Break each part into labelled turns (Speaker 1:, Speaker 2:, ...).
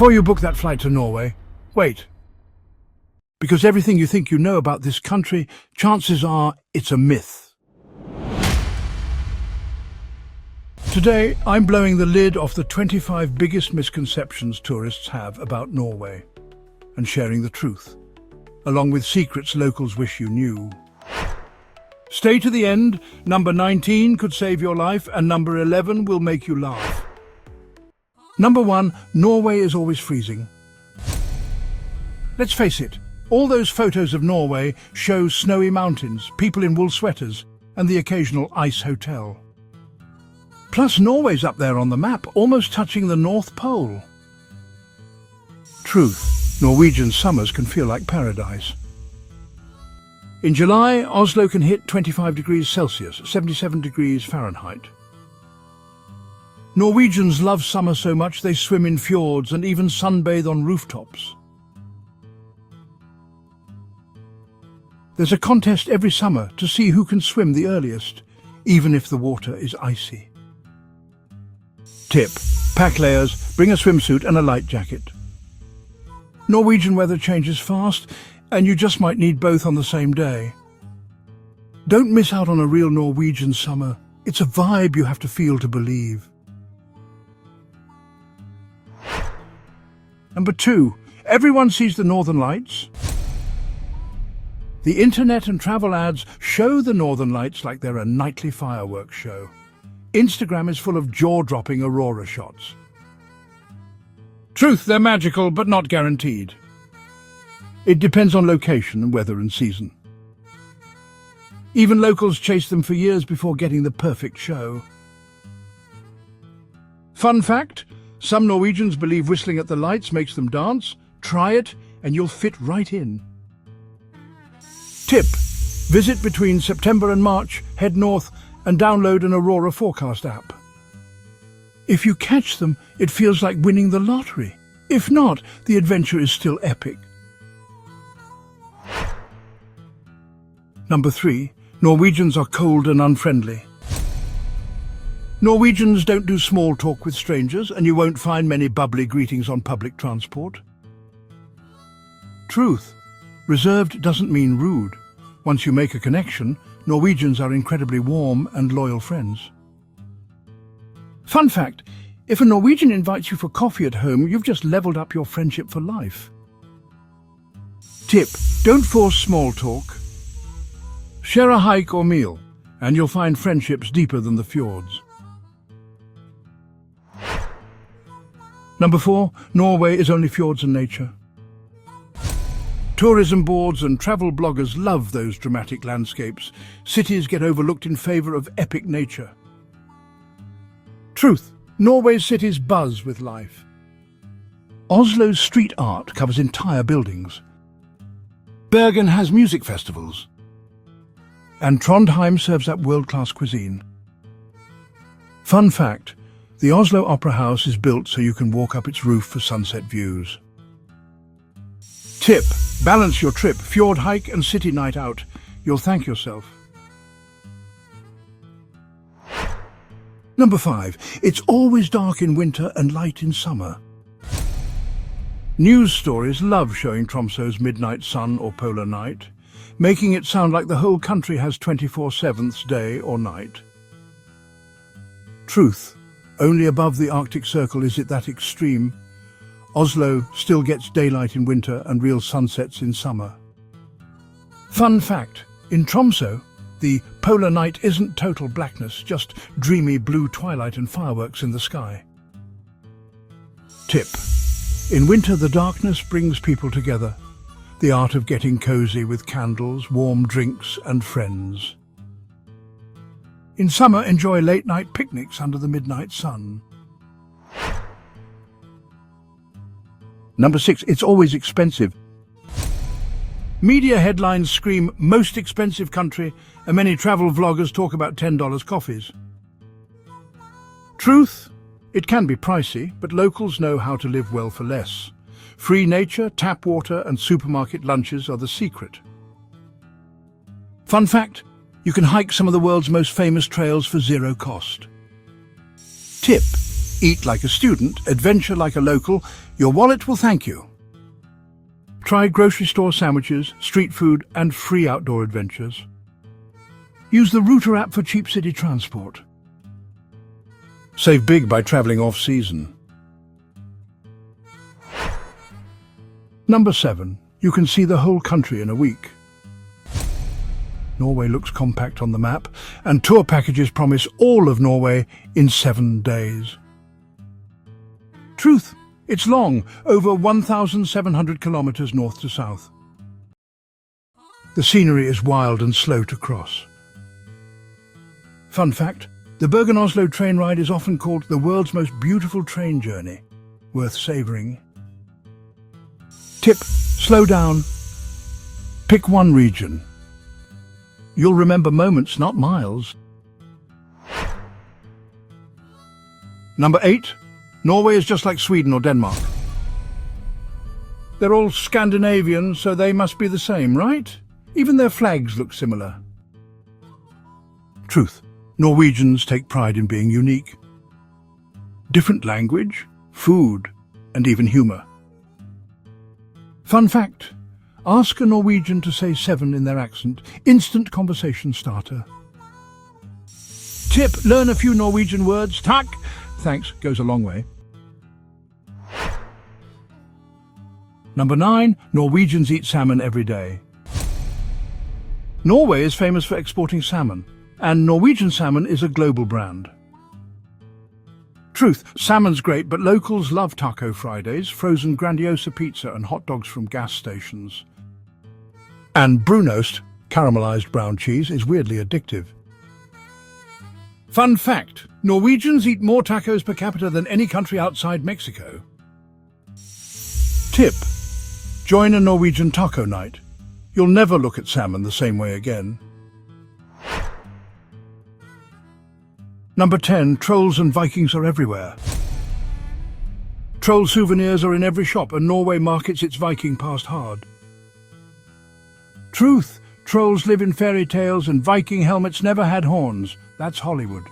Speaker 1: Before you book that flight to Norway, wait. Because everything you think you know about this country, chances are it's a myth. Today, I'm blowing the lid off the 25 biggest misconceptions tourists have about Norway and sharing the truth, along with secrets locals wish you knew. Stay to the end. Number 19 could save your life and number 11 will make you laugh. Number 1, Norway is always freezing. Let's face it, all those photos of Norway show snowy mountains, people in wool sweaters, and the occasional ice hotel. Plus, Norway's up there on the map, almost touching the North Pole. Truth, Norwegian summers can feel like paradise. In July, Oslo can hit 25 degrees Celsius, 77 degrees Fahrenheit. Norwegians love summer so much they swim in fjords and even sunbathe on rooftops. There's a contest every summer to see who can swim the earliest, even if the water is icy. Tip: pack layers, bring a swimsuit and a light jacket. Norwegian weather changes fast, and you just might need both on the same day. Don't miss out on a real Norwegian summer. It's a vibe you have to feel to believe. Number 2, everyone sees the Northern Lights. The internet and travel ads show the Northern Lights like they're a nightly fireworks show. Instagram is full of jaw-dropping aurora shots. Truth, they're magical, but not guaranteed. It depends on location, weather and season. Even locals chase them for years before getting the perfect show. Fun fact, some Norwegians believe whistling at the lights makes them dance. Try it and you'll fit right in. Tip: visit between September and March, head north and download an aurora forecast app. If you catch them, it feels like winning the lottery. If not, the adventure is still epic. Number 3, Norwegians are cold and unfriendly. Norwegians don't do small talk with strangers, and you won't find many bubbly greetings on public transport. Truth, reserved doesn't mean rude. Once you make a connection, Norwegians are incredibly warm and loyal friends. Fun fact, if a Norwegian invites you for coffee at home, you've just leveled up your friendship for life. Tip: don't force small talk. Share a hike or meal, and you'll find friendships deeper than the fjords. Number 4, Norway is only fjords and nature. Tourism boards and travel bloggers love those dramatic landscapes. Cities get overlooked in favour of epic nature. Truth, Norway's cities buzz with life. Oslo's street art covers entire buildings. Bergen has music festivals. And Trondheim serves up world-class cuisine. Fun fact, the Oslo Opera House is built so you can walk up its roof for sunset views. Tip: balance your trip, fjord hike and city night out. You'll thank yourself. Number 5, it's always dark in winter and light in summer. News stories love showing Tromsø's midnight sun or polar night, making it sound like the whole country has 24/7 day or night. Truth, only above the Arctic Circle is it that extreme. Oslo still gets daylight in winter and real sunsets in summer. Fun fact, in Tromsø, the polar night isn't total blackness, just dreamy blue twilight and fireworks in the sky. Tip: in winter the darkness brings people together. The art of getting cozy with candles, warm drinks and friends. In summer, enjoy late-night picnics under the midnight sun. Number 6, it's always expensive. Media headlines scream most expensive country, and many travel vloggers talk about $10 coffees. Truth, it can be pricey, but locals know how to live well for less. Free nature, tap water and supermarket lunches are the secret. Fun fact, you can hike some of the world's most famous trails for zero cost. Tip: Eat like a student, adventure like a local, your wallet will thank you. Try grocery store sandwiches, street food and free outdoor adventures. Use the Router app for cheap city transport. Save big by travelling off-season. Number 7. You can see the whole country in a week. Norway looks compact on the map, and tour packages promise all of Norway in 7 days. Truth, it's long, over 1,700 kilometers north to south. The scenery is wild and slow to cross. Fun fact, the Bergen-Oslo train ride is often called the world's most beautiful train journey, worth savouring. Tip, slow down. Pick one region. You'll remember moments, not miles. Number 8. Norway is just like Sweden or Denmark. They're all Scandinavian, so they must be the same, right? Even their flags look similar. Truth. Norwegians take pride in being unique. Different language, food, and even humour. Fun fact. Ask a Norwegian to say 7 in their accent. Instant conversation starter. Tip, learn a few Norwegian words. Takk. Thanks goes a long way. Number 9. Norwegians eat salmon every day. Norway is famous for exporting salmon, and Norwegian salmon is a global brand. Truth, salmon's great, but locals love taco Fridays, frozen grandiosa pizza and hot dogs from gas stations. And brunost, caramelized brown cheese, is weirdly addictive. Fun fact, Norwegians eat more tacos per capita than any country outside Mexico. Tip, join a Norwegian taco night. You'll never look at salmon the same way again. Number 10. Trolls and Vikings are everywhere. Troll souvenirs are in every shop, and Norway markets its Viking past hard. Truth. Trolls live in fairy tales and Viking helmets never had horns. That's Hollywood.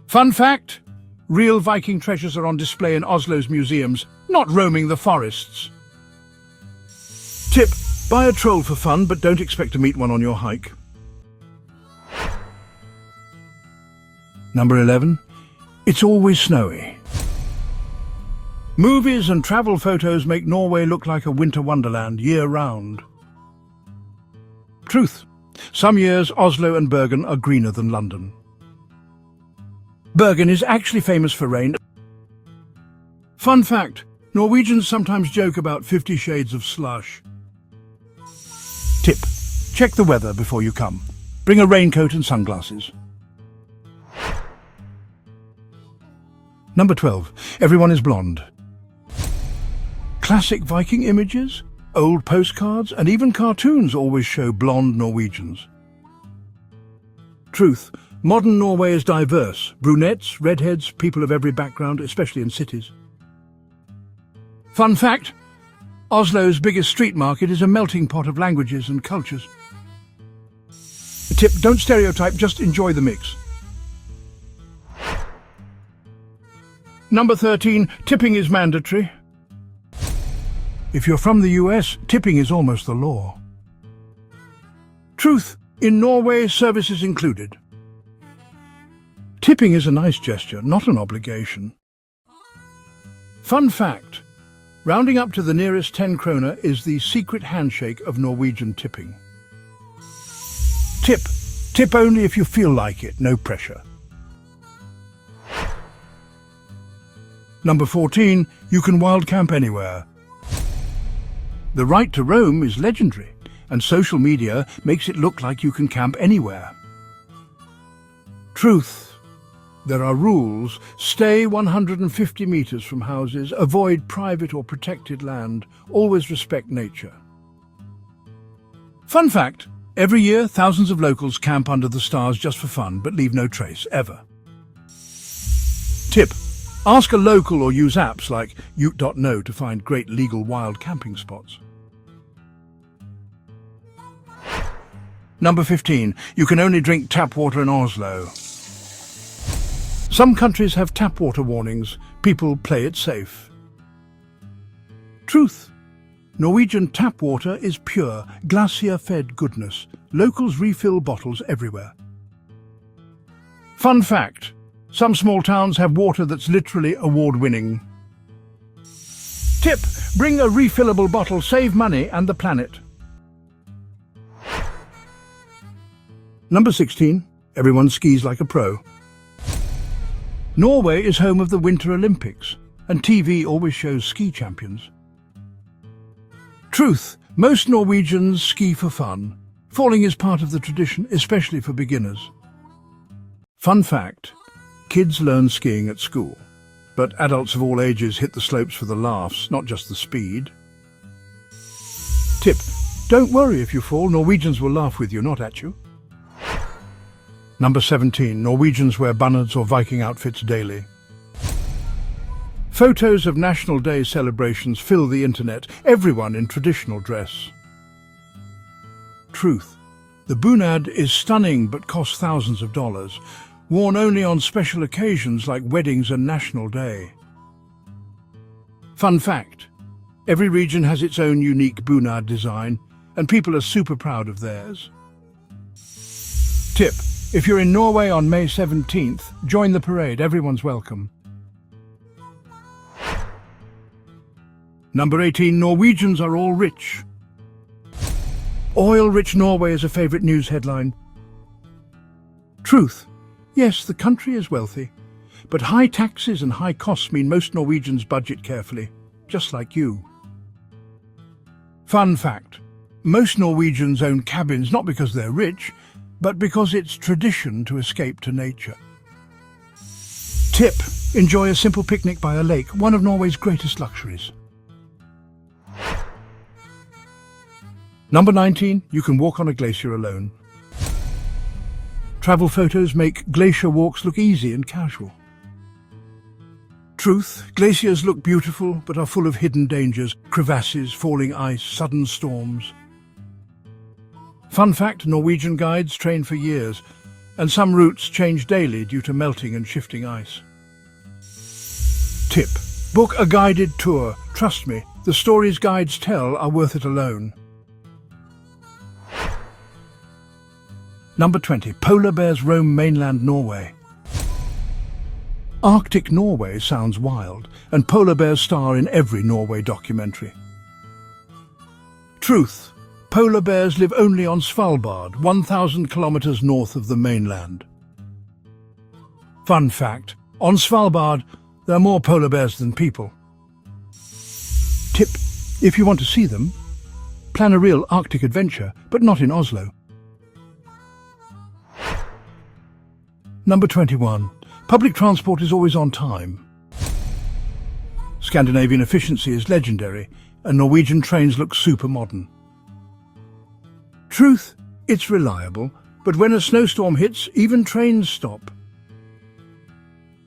Speaker 1: Fun fact. Real Viking treasures are on display in Oslo's museums, not roaming the forests. Tip. Buy a troll for fun, but don't expect to meet one on your hike. Number 11. It's always snowy. Movies and travel photos make Norway look like a winter wonderland year-round. Truth. Some years Oslo and Bergen are greener than London. Bergen is actually famous for rain. Fun fact. Norwegians sometimes joke about 50 shades of slush. Tip. Check the weather before you come. Bring a raincoat and sunglasses. Number 12. Everyone is blonde. Classic Viking images, old postcards, and even cartoons always show blonde Norwegians. Truth. Modern Norway is diverse. Brunettes, redheads, people of every background, especially in cities. Fun fact. Oslo's biggest street market is a melting pot of languages and cultures. Tip. Don't stereotype, just enjoy the mix. Number 13. Tipping is mandatory. If you're from the US, tipping is almost the law. Truth. In Norway, service is included. Tipping is a nice gesture, not an obligation. Fun fact. Rounding up to the nearest 10 kroner is the secret handshake of Norwegian tipping. Tip. Tip only if you feel like it, no pressure. Number 14. You can wild camp anywhere. The right to roam is legendary, and social media makes it look like you can camp anywhere. Truth. There are rules. Stay 150 meters from houses, avoid private or protected land, always respect nature. Fun fact. Every year, thousands of locals camp under the stars just for fun, but leave no trace, ever. Tip. Ask a local or use apps like ute.no to find great legal wild camping spots. Number 15. You can only drink tap water in Oslo. Some countries have tap water warnings. People play it safe. Truth. Norwegian tap water is pure, glacier-fed goodness. Locals refill bottles everywhere. Fun fact. Some small towns have water that's literally award-winning. Tip. Bring a refillable bottle, save money and the planet. Number 16. Everyone skis like a pro. Norway is home of the Winter Olympics, and TV always shows ski champions. Truth. Most Norwegians ski for fun. Falling is part of the tradition, especially for beginners. Fun fact. Kids learn skiing at school, but adults of all ages hit the slopes for the laughs, not just the speed. Tip. Don't worry if you fall, Norwegians will laugh with you, not at you. Number 17. Norwegians wear bonnets or Viking outfits daily. Photos of National Day celebrations fill the internet, everyone in traditional dress. Truth. The bunad is stunning but costs thousands of dollars, worn only on special occasions like weddings and National Day. Fun fact. Every region has its own unique bunad design, and people are super proud of theirs. Tip. If you're in Norway on May 17th, join the parade, everyone's welcome. Number 18. Norwegians are all rich. Oil-rich Norway is a favourite news headline. Truth. Yes, the country is wealthy, but high taxes and high costs mean most Norwegians budget carefully, just like you. Fun fact. Most Norwegians own cabins not because they're rich, but because it's tradition to escape to nature. Tip. Enjoy a simple picnic by a lake, one of Norway's greatest luxuries. Number 19. You can walk on a glacier alone. Travel photos make glacier walks look easy and casual. Truth. Glaciers look beautiful but are full of hidden dangers, crevasses, falling ice, sudden storms. Fun fact, Norwegian guides train for years, and some routes change daily due to melting and shifting ice. Tip. Book a guided tour. Trust me, the stories guides tell are worth it alone. Number 20. Polar bears roam mainland Norway. Arctic Norway sounds wild, and polar bears star in every Norway documentary. Truth. Polar bears live only on Svalbard, 1,000 kilometers north of the mainland. Fun fact. On Svalbard, there are more polar bears than people. Tip. If you want to see them, plan a real Arctic adventure, but not in Oslo. Number 21. Public transport is always on time. Scandinavian efficiency is legendary, and Norwegian trains look super modern. Truth. It's reliable, but when a snowstorm hits, even trains stop.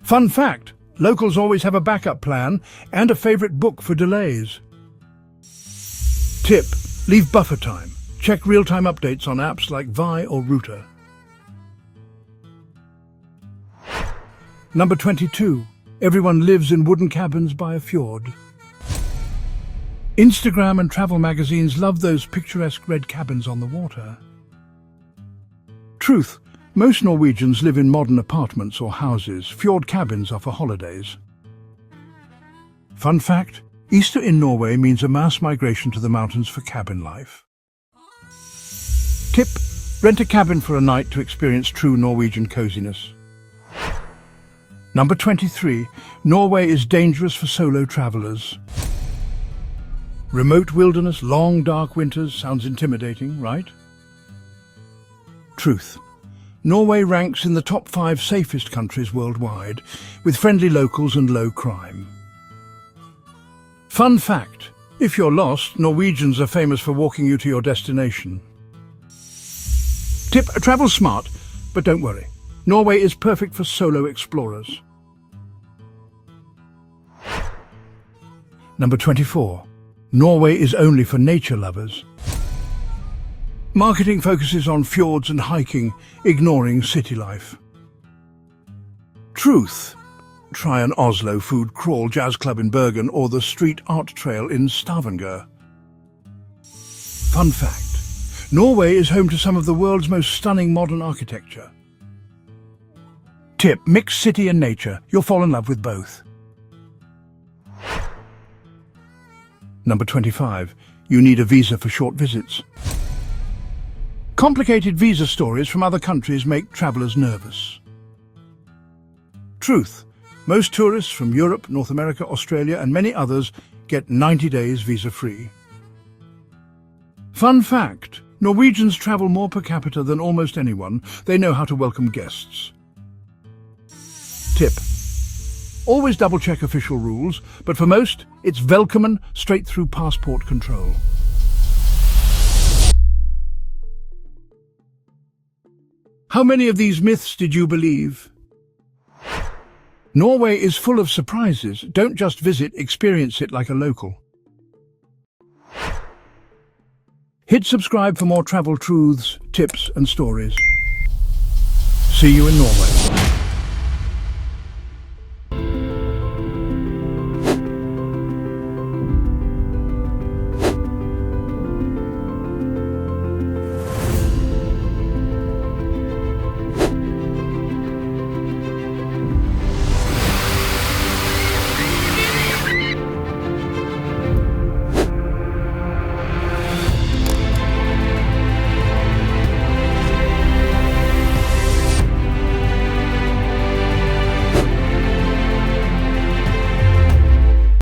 Speaker 1: Fun fact. Locals always have a backup plan and a favourite book for delays. Tip. Leave buffer time. Check real-time updates on apps like Vi or Router. Number 22. Everyone lives in wooden cabins by a fjord. Instagram and travel magazines love those picturesque red cabins on the water. Truth. Most Norwegians live in modern apartments or houses. Fjord cabins are for holidays. Fun fact. Easter in Norway means a mass migration to the mountains for cabin life. Tip. Rent a cabin for a night to experience true Norwegian coziness. Number 23. Norway is dangerous for solo travellers. Remote wilderness, long dark winters sounds intimidating, right? Truth. Norway ranks in the top 5 safest countries worldwide, with friendly locals and low crime. Fun fact. If you're lost, Norwegians are famous for walking you to your destination. Tip. Travel smart, but don't worry. Norway is perfect for solo explorers. Number 24. Norway is only for nature lovers. Marketing focuses on fjords and hiking, ignoring city life. Truth. Try an Oslo food crawl jazz club in Bergen or the street art trail in Stavanger. Fun fact. Norway is home to some of the world's most stunning modern architecture. Tip. Mix city and nature. You'll fall in love with both. Number 25. You need a visa for short visits. Complicated visa stories from other countries make travellers nervous. Truth. Most tourists from Europe, North America, Australia and many others get 90 days visa-free. Fun fact. Norwegians travel more per capita than almost anyone. They know how to welcome guests. Tip. Always double-check official rules, but for most, it's velkommen straight through passport control. How many of these myths did you believe? Norway is full of surprises. Don't just visit, experience it like a local. Hit subscribe for more travel truths, tips and stories. See you in Norway.